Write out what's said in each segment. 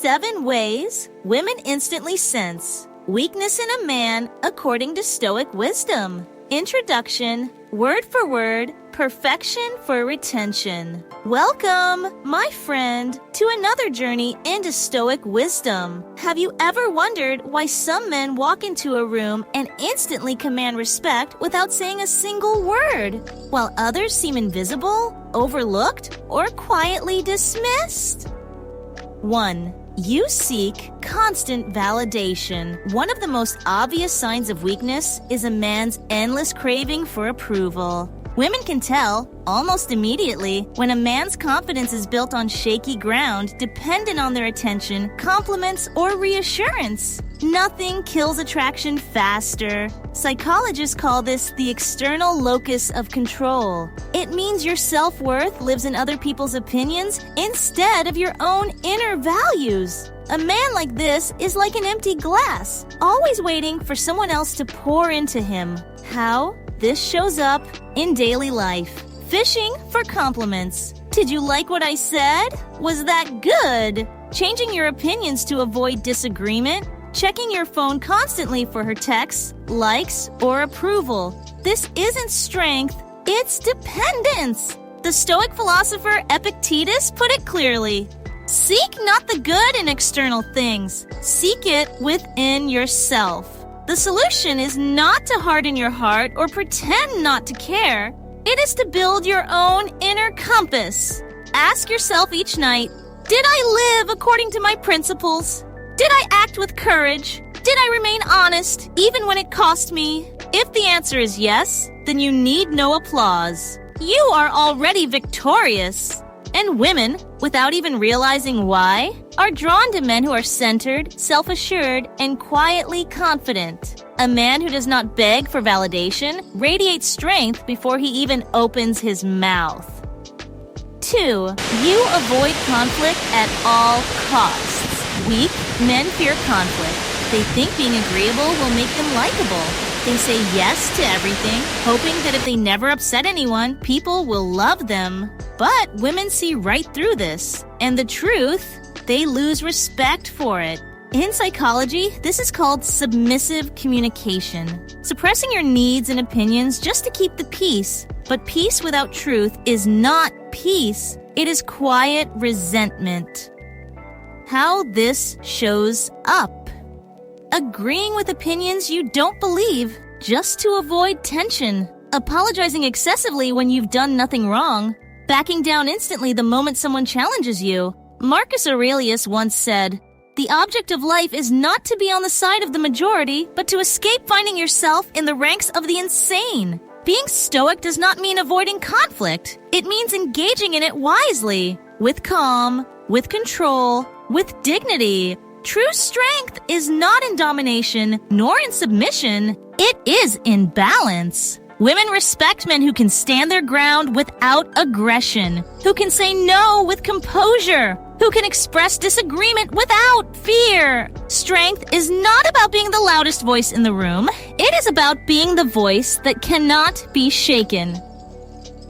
7 ways women instantly sense weakness in a man according to Stoic wisdom. Introduction, word for word, perfection for retention. Welcome, my friend, to another journey into Stoic wisdom. Have you ever wondered why some men walk into a room and instantly command respect without saying a single word, while others seem invisible, overlooked, or quietly dismissed? 1. You seek constant validation. One of the most obvious signs of weakness is a man's endless craving for approval. Women can tell, almost immediately, when a man's confidence is built on shaky ground, dependent on their attention, compliments, or reassurance. Nothing kills attraction faster. Psychologists call this the external locus of control. It means your self-worth lives in other people's opinions instead of your own inner values. A man like this is like an empty glass, always waiting for someone else to pour into him. How? This shows up in daily life. Fishing for compliments. Did you like what I said? Was that good? Changing your opinions to avoid disagreement. Checking your phone constantly for her texts, likes, or approval. This isn't strength, it's dependence. The Stoic philosopher Epictetus put it clearly. Seek not the good in external things. Seek it within yourself. The solution is not to harden your heart or pretend not to care. It is to build your own inner compass. Ask yourself each night, did I live according to my principles? Did I act with courage? Did I remain honest, even when it cost me? If the answer is yes, then you need no applause. You are already victorious. And women, without even realizing why, are drawn to men who are centered, self-assured, and quietly confident. A man who does not beg for validation radiates strength before he even opens his mouth. 2. You avoid conflict at all costs. Weak men fear conflict. They think being agreeable will make them likable. They say yes to everything, hoping that if they never upset anyone, people will love them. But women see right through this, and the truth, they lose respect for it. In psychology, this is called submissive communication. Suppressing your needs and opinions just to keep the peace. But peace without truth is not peace. It is quiet resentment. How this shows up. Agreeing with opinions you don't believe just to avoid tension. Apologizing excessively when you've done nothing wrong. Backing down instantly the moment someone challenges you. Marcus Aurelius once said, "The object of life is not to be on the side of the majority, but to escape finding yourself in the ranks of the insane." Being stoic does not mean avoiding conflict. It means engaging in it wisely, with calm, with control, with dignity. True strength is not in domination, nor in submission. It is in balance. Women respect men who can stand their ground without aggression, who can say no with composure, who can express disagreement without fear. Strength is not about being the loudest voice in the room. It is about being the voice that cannot be shaken.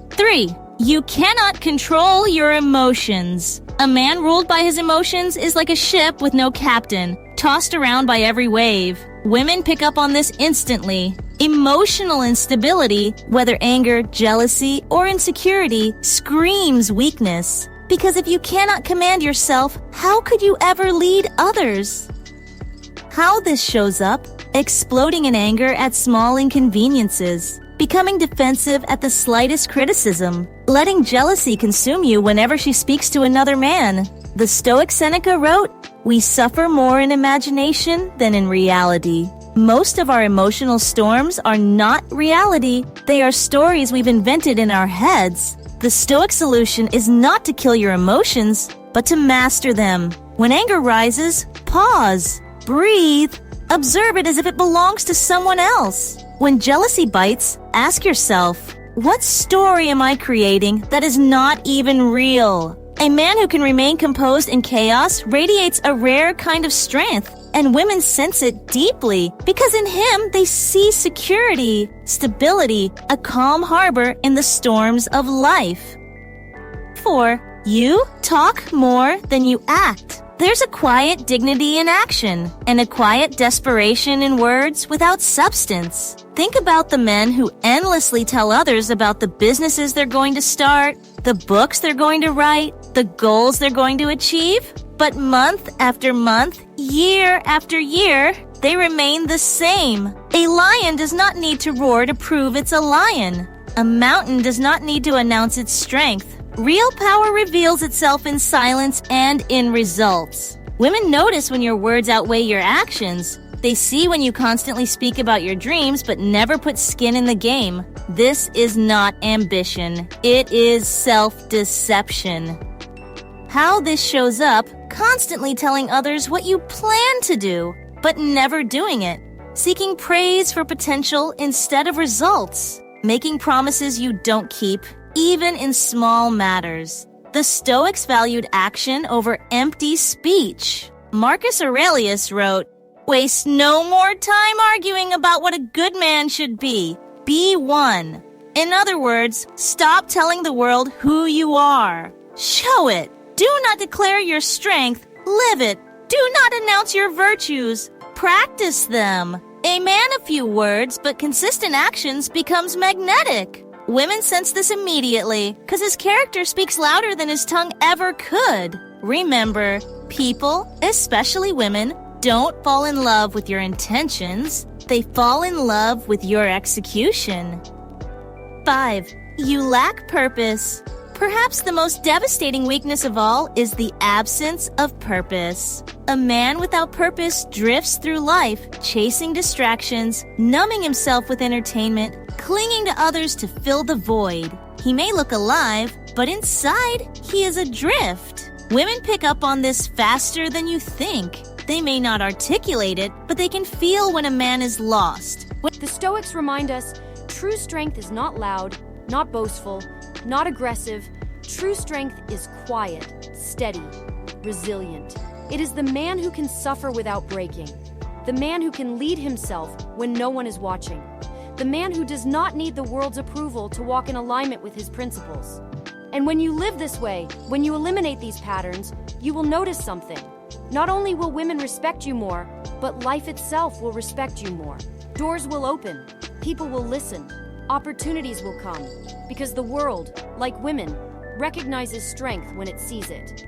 3. You cannot control your emotions. A man ruled by his emotions is like a ship with no captain, tossed around by every wave. Women pick up on this instantly. Emotional instability, whether anger, jealousy, or insecurity, screams weakness. Because if you cannot command yourself, how could you ever lead others? How this shows up? Exploding in anger at small inconveniences. Becoming defensive at the slightest criticism. Letting jealousy consume you whenever she speaks to another man. The Stoic Seneca wrote, "We suffer more in imagination than in reality." Most of our emotional storms are not reality. They are stories we've invented in our heads. The Stoic solution is not to kill your emotions, but to master them. When anger rises, pause, breathe, observe it as if it belongs to someone else. When jealousy bites, ask yourself, what story am I creating that is not even real? A man who can remain composed in chaos radiates a rare kind of strength, and women sense it deeply because in him they see security, stability, a calm harbor in the storms of life. 4. You talk more than you act. There's a quiet dignity in action and a quiet desperation in words without substance. Think about the men who endlessly tell others about the businesses they're going to start, the books they're going to write, the goals they're going to achieve. But month after month, year after year, they remain the same. A lion does not need to roar to prove it's a lion. A mountain does not need to announce its strength. Real power reveals itself in silence and in results. Women notice when your words outweigh your actions. They see when you constantly speak about your dreams but never put skin in the game. This is not ambition. It is self-deception. How this shows up: constantly telling others what you plan to do, but never doing it. Seeking praise for potential instead of results. Making promises you don't keep, even in small matters. The Stoics valued action over empty speech. Marcus Aurelius wrote, "Waste no more time arguing about what a good man should be. Be one." In other words, stop telling the world who you are. Show it. Do not declare your strength. Live it. Do not announce your virtues. Practice them. A man of few words but consistent actions becomes magnetic. Women sense this immediately because his character speaks louder than his tongue ever could. Remember, people, especially women, don't fall in love with your intentions. They fall in love with your execution. 5. You lack purpose. Perhaps the most devastating weakness of all is the absence of purpose. A man without purpose drifts through life, chasing distractions, numbing himself with entertainment, clinging to others to fill the void. He may look alive, but inside, he is adrift. Women pick up on this faster than you think. They may not articulate it, but they can feel when a man is lost. The Stoics remind us, true strength is not loud, not boastful, not aggressive. True strength is quiet, steady, resilient. It is the man who can suffer without breaking. The man who can lead himself when no one is watching. The man who does not need the world's approval to walk in alignment with his principles. And when you live this way, when you eliminate these patterns, you will notice something. Not only will women respect you more, but life itself will respect you more. Doors will open. People will listen. Opportunities will come. Because the world, like women, recognizes strength when it sees it.